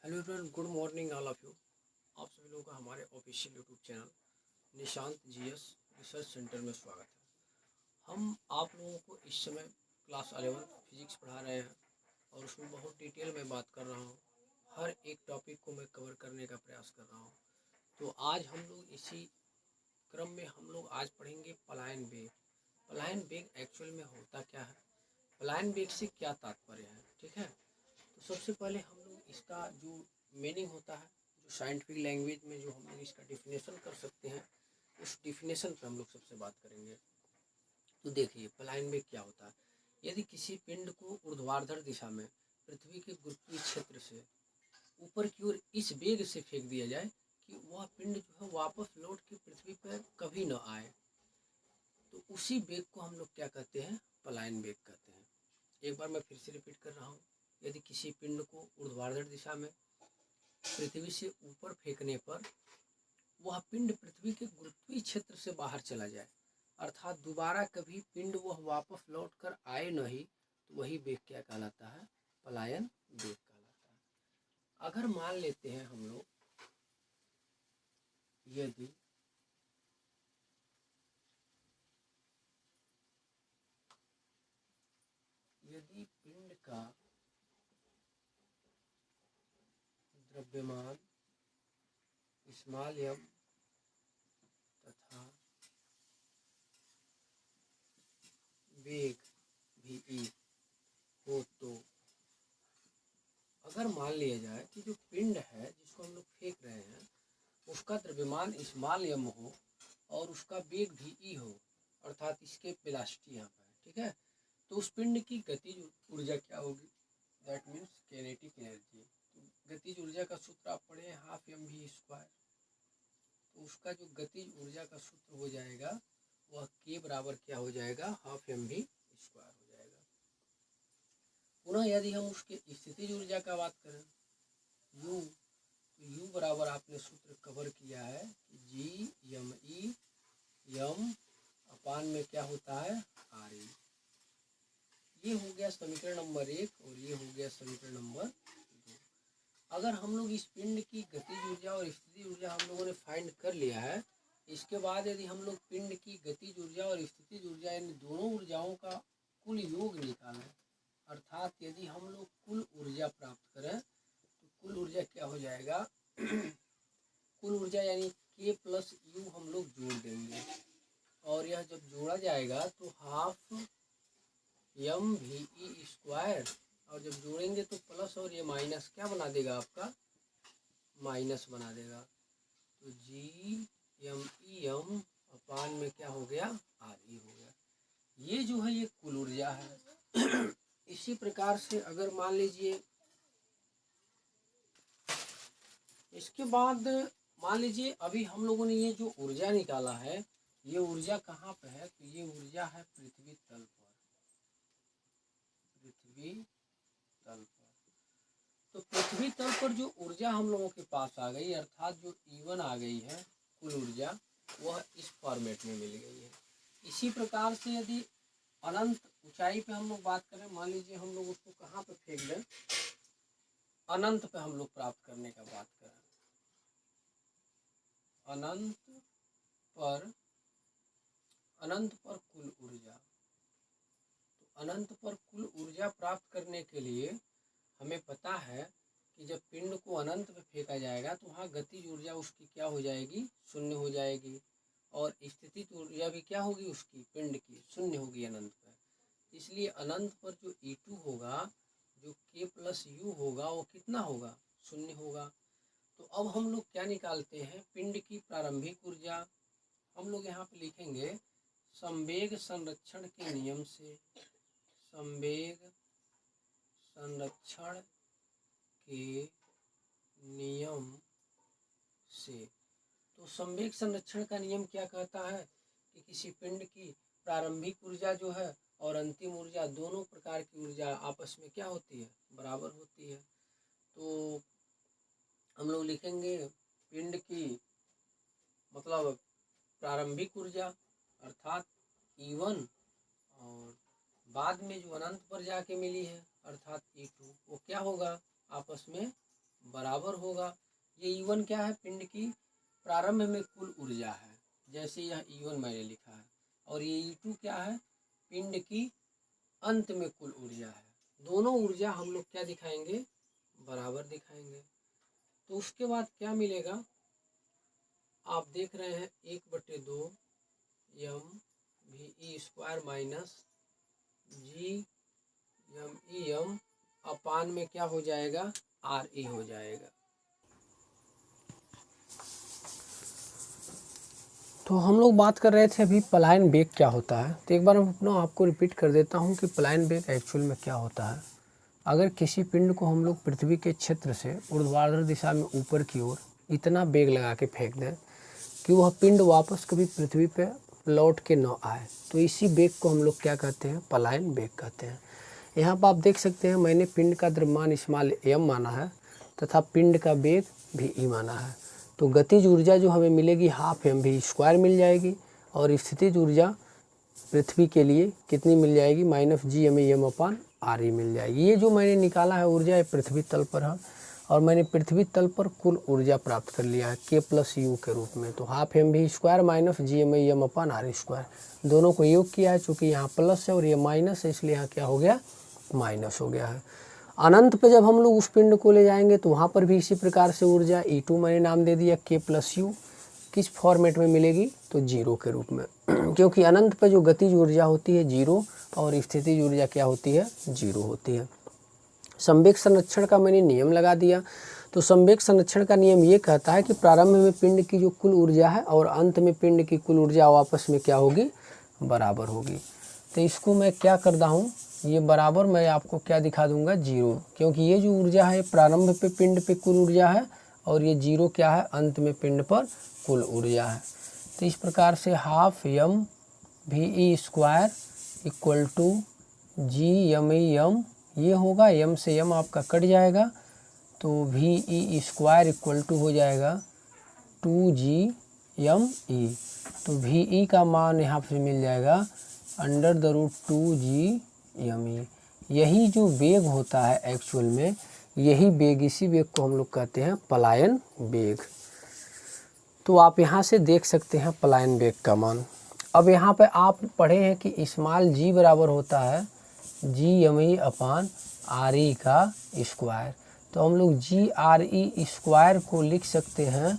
Hello everyone, good morning all of you. आप सभी लोगों का हमारे official YouTube channel Nishant GS research centre में स्वागत है। हम आप लोगों को इस समय क्लास 11 फिजिक्स पढ़ा रहे हैं और उसमें बहुत डिटेल में बात कर रहा हूँ। हर एक टॉपिक को मैं कवर करने का प्रयास कर रहा हूँ। तो आज हम लोग इसी क्रम में हम लोग आज पढ़ेंगे पलायन वेग। पलायन वेग एक्चुअल में होता क्या है, पलायन वेग से क्या तात्पर्य है, ठीक है। तो सबसे पहले हम लोग इसका जो मीनिंग होता है, जो साइंटिफिक लैंग्वेज में जो हम लोग इसका डिफिनेशन कर सकते हैं, उस डिफिनेशन पे हम लोग सबसे बात करेंगे। तो देखिए पलायन वेग क्या होता है। यदि किसी पिंड को ऊर्ध्वाधर दिशा में पृथ्वी के गुरुत्वीय क्षेत्र से ऊपर की ओर इस वेग से फेंक दिया जाए कि वह पिंड जो है वापस लौट के पृथ्वी पर कभी न आए, तो उसी वेग को हम लोग क्या कहते हैं, पलायन वेग कहते हैं। एक बार मैं फिर से रिपीट कर रहा हूँ। यदि किसी पिंड को ऊर्ध्वाधर दिशा में पृथ्वी से ऊपर फेंकने पर वह पिंड पृथ्वी के गुरुत्वीय क्षेत्र से बाहर चला जाए, अर्थात दोबारा कभी पिंड वह वापस लौट कर आए नहीं, तो वही वेग क्या कहलाता है, पलायन वेग कहलाता है। अगर मान लेते हैं हम लोग, यदि पिंड का द्रव्यमान स्मॉल एम तथा वेग भी ई हो, तो अगर मान लिया जाए कि जो पिंड है जिसको हम लोग फेंक रहे हैं उसका द्रव्यमान स्मॉल एम हो और उसका वेग भी ई हो, अर्थात इसके वेलोसिटी यहाँ पर है, ठीक है। तो उस पिंड की गतिज ऊर्जा क्या होगी, दैट मीन्स काइनेटिक एनर्जी। तो गतिज ऊर्जा का सूत्र आप पढ़े हैं, हाफ एम वी स्क्वायर। तो उसका जो गतिज ऊर्जा का सूत्र हो जाएगा वह के बराबर क्या हो जाएगा, हाफ एम वी स्क्वायर हो जाएगा। पुनः यदि हम उसके स्थितिज ऊर्जा का बात करें यू, तो यू बराबर आपने सूत्र कवर किया है कि जी एम ई एम अपान में क्या होता है, आर ई। ये हो गया समीकरण नंबर 1 और ये हो गया समीकरण नंबर 2। अगर हम लोग इस पिंड की गतिज ऊर्जा और स्थितिज ऊर्जा हम लोगों ने फाइंड कर लिया है, इसके बाद यदि हम लोग पिंड की गतिज ऊर्जा और स्थितिज ऊर्जा इन दोनों ऊर्जाओं का कुल योग निकालें, अर्थात यदि हम लोग कुल ऊर्जा प्राप्त करें, तो कुल ऊर्जा क्या हो जाएगा कुल ऊर्जा यानी के प्लस यू हम लोग जोड़ देंगे और यह जब जोड़ा जाएगा तो हाफ एम वी ई स्क्वायर, और जब जोड़ेंगे तो प्लस और ये माइनस क्या बना देगा, आपका माइनस बना देगा। तो जी एम ई एम अपान में क्या हो गया, आर ई हो गया। ये जो है ये कुल ऊर्जा है। इसी प्रकार से अगर मान लीजिए इसके बाद मान लीजिए अभी हम लोगों ने ये जो ऊर्जा निकाला है, ये ऊर्जा कहाँ पे है, तो ये ऊर्जा है पृथ्वी तल पर, पृथ्वी तल पर। तो पृथ्वी तल पर जो ऊर्जा हम लोगों के पास आ गई, अर्थात जो E1 आ गई है कुल ऊर्जा, वह इस फॉर्मेट में मिल गई है। इसी प्रकार से यदि अनंत ऊंचाई पे हम लोग बात करें, मान लीजिए हम लोग उसको कहाँ पे फेंक दें, अनंत पे हम लोग प्राप्त करने का बात करें, अनंत पर, अनंत पर कुल ऊर्जा। तो अनंत पर कुल ऊर्जा प्राप्त करने के लिए हमें पता है कि जब पिंड को अनंत पे फेंका जाएगा तो वहाँ गतिज ऊर्जा उसकी क्या हो जाएगी, शून्य हो जाएगी, और स्थितिज ऊर्जा भी क्या होगी उसकी, पिंड की, शून्य होगी अनंत पर। इसलिए अनंत पर जो E2 होगा, जो K प्लस यू होगा, वो कितना होगा, शून्य होगा। तो अब हम लोग क्या निकालते हैं, पिंड की प्रारंभिक ऊर्जा। हम लोग यहाँ पे लिखेंगे संवेग संरक्षण के नियम से, संवेग संरक्षण के नियम से। तो संवेग संरक्षण का नियम क्या कहता है कि किसी पिंड की प्रारंभिक ऊर्जा जो है और अंतिम ऊर्जा, दोनों प्रकार की ऊर्जा आपस में क्या होती है, बराबर होती है। तो हम लोग लिखेंगे पिंड की मतलब प्रारंभिक ऊर्जा अर्थात E1, और बाद में जो अनंत पर जाके मिली है अर्थात E2, वो क्या होगा, आपस में बराबर होगा। ये E1 क्या है, पिंड की प्रारंभ में कुल ऊर्जा है, जैसे यह E1 मैंने लिखा है, और ये E2 क्या है, पिंड की अंत में कुल ऊर्जा है। दोनों ऊर्जा हम लोग क्या दिखाएंगे, बराबर दिखाएंगे। तो उसके बाद क्या मिलेगा, आप देख रहे हैं 1/2 m VE² माइनस GMEm अपान में क्या हो जाएगा, RE हो जाएगा। तो हम लोग बात कर रहे थे अभी पलायन वेग क्या होता है। तो एक बार मैं अपना आपको रिपीट कर देता हूँ कि पलायन वेग एक्चुअल में क्या होता है। अगर किसी पिंड को हम लोग पृथ्वी के क्षेत्र से ऊर्ध्वाधर दिशा में ऊपर की ओर इतना वेग लगा के फेंक दें कि वह पिंड वापस कभी पृथ्वी पर लौट के न आए, तो इसी वेग को हम लोग क्या कहते हैं, पलायन वेग कहते हैं। यहाँ पर आप देख सकते हैं मैंने पिंड का द्रव्यमान स्मॉल m माना है तथा पिंड का वेग भी e माना है। तो गतिज ऊर्जा जो हमें मिलेगी हाफ mv² मिल जाएगी, और स्थितिज ऊर्जा पृथ्वी के लिए कितनी मिल जाएगी, -GMEm अपान RE मिल जाएगी। ये जो मैंने निकाला है ऊर्जा ये पृथ्वी तल पर है, और मैंने पृथ्वी तल पर कुल ऊर्जा प्राप्त कर लिया है K+U के रूप में। तो हाफ mv² -GMEm अपान RE², दोनों को योग किया है, चूँकि यहाँ प्लस है और ये माइनस है इसलिए यहाँ क्या हो गया, माइनस हो गया है। अनंत पे जब हम लोग उस पिंड को ले जाएंगे तो वहाँ पर भी इसी प्रकार से ऊर्जा E2 मैंने नाम दे दिया K+U, किस फॉर्मेट में मिलेगी, तो जीरो के रूप में क्योंकि अनंत पे जो गतिज ऊर्जा होती है जीरो और स्थितिज ऊर्जा क्या होती है, जीरो होती है। संवेग संरक्षण का मैंने नियम लगा दिया। तो संवेग संरक्षण का नियम ये कहता है कि प्रारंभ में पिंड की जो कुल ऊर्जा है और अंत में पिंड की कुल ऊर्जा आपस में क्या होगी, बराबर होगी। तो इसको मैं क्या कर रहा हूँ, ये बराबर मैं आपको क्या दिखा दूंगा, जीरो, क्योंकि ये जो ऊर्जा है प्रारंभ पे पिंड पे कुल ऊर्जा है और ये जीरो क्या है, अंत में पिंड पर कुल ऊर्जा है। तो इस प्रकार से half mVE² equal to GMEm, ये होगा m से m आपका कट जाएगा, तो VE² इक्वल टू हो जाएगा 2GME। तो VE का मान यहाँ पे मिल जाएगा √2GME। यही जो वेग होता है एक्चुअल में, यही वेग, इसी वेग को हम लोग कहते हैं पलायन वेग। तो आप यहाँ से देख सकते हैं पलायन वेग का मान। अब यहाँ पे आप पढ़े हैं कि स्मॉल g बराबर होता है GME अपान RE का स्क्वायर। तो हम लोग GRE² को लिख सकते हैं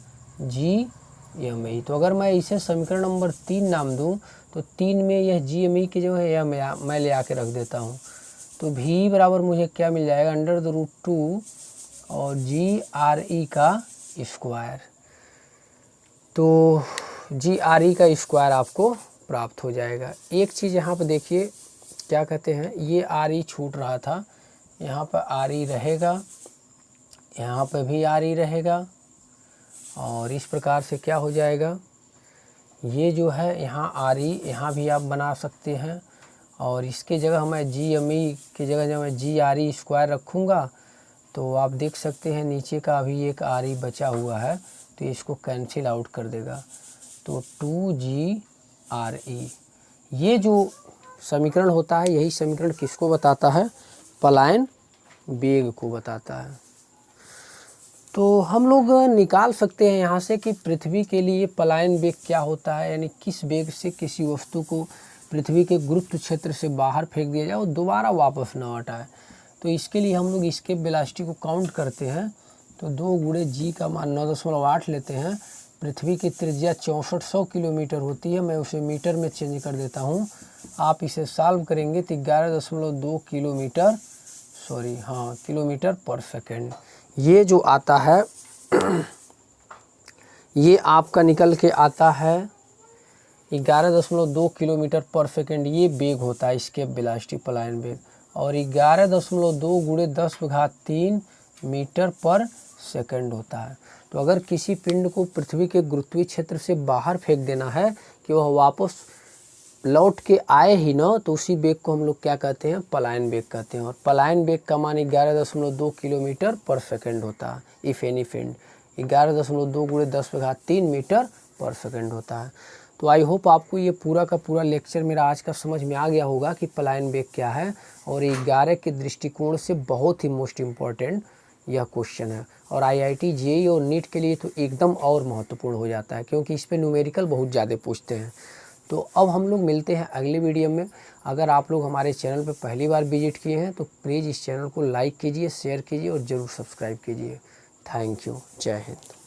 GME। तो अगर मैं इसे समीकरण नंबर 3 नाम दूं तो 3 में यह GME की जो है यह मैं ले आके रख देता हूं। तो V बराबर मुझे क्या मिल जाएगा, √2 और GRE का स्क्वायर। तो GRE का स्क्वायर आपको प्राप्त हो जाएगा। एक चीज़ यहाँ पर देखिए क्या कहते हैं, ये RE छूट रहा था, यहाँ पर RE रहेगा, यहाँ पर भी RE रहेगा, और इस प्रकार से क्या हो जाएगा, ये जो है यहाँ RE यहाँ भी आप बना सकते हैं, और इसके जगह मैं GME की जगह जब मैं GRE² रखूँगा तो आप देख सकते हैं नीचे का अभी एक RE बचा हुआ है, तो इसको कैंसिल आउट कर देगा। तो 2GRE, ये जो समीकरण होता है यही समीकरण किसको बताता है, पलायन वेग को बताता है। तो हम लोग निकाल सकते हैं यहाँ से कि पृथ्वी के लिए पलायन वेग क्या होता है, यानी किस वेग से किसी वस्तु को पृथ्वी के गुरुत्व क्षेत्र से बाहर फेंक दिया जाए और दोबारा वापस न हटाए। तो इसके लिए हम लोग इसके वेलोसिटी को काउंट करते हैं। तो 2 गुणे g का मान 9.8 लेते हैं। पृथ्वी की त्रिज्या 6400 किलोमीटर होती है, मैं उसे मीटर में चेंज कर देता हूँ। आप इसे सॉल्व करेंगे तो 11.2 किलोमीटर, किलोमीटर पर सेकेंड ये जो आता है ये आपका निकल के आता है 11.2 किलोमीटर पर सेकेंड। ये वेग होता है इसके वेलोसिटी पलायन वेग, और 11.2 गुणे 10⁻³ मीटर पर सेकंड होता है। तो अगर किसी पिंड को पृथ्वी के गुरुत्वीय क्षेत्र से बाहर फेंक देना है कि वह वापस लौट के आए ही ना, तो उसी वेग को हम लोग क्या कहते हैं, पलायन वेग कहते हैं। और पलायन वेग का मान 11.2 किलोमीटर पर सेकंड होता है। इफ़ एनी पिंड 11.2 गुणे 10⁻³ मीटर पर सेकंड होता है। तो आई होप आपको ये पूरा का पूरा लेक्चर मेरा आज का समझ में आ गया होगा कि पलायन वेग क्या है, और 11 के दृष्टिकोण से बहुत ही मोस्ट इम्पॉर्टेंट यह क्वेश्चन है। और IIT JEE और नीट के लिए तो एकदम और महत्वपूर्ण हो जाता है, क्योंकि इस पे न्यूमेरिकल बहुत ज़्यादा पूछते हैं। तो अब हम लोग मिलते हैं अगले वीडियो में। अगर आप लोग हमारे चैनल पर पहली बार विजिट किए हैं तो प्लीज़ इस चैनल को लाइक कीजिए, शेयर कीजिए और ज़रूर सब्सक्राइब कीजिए। Thank you. जय हिंद।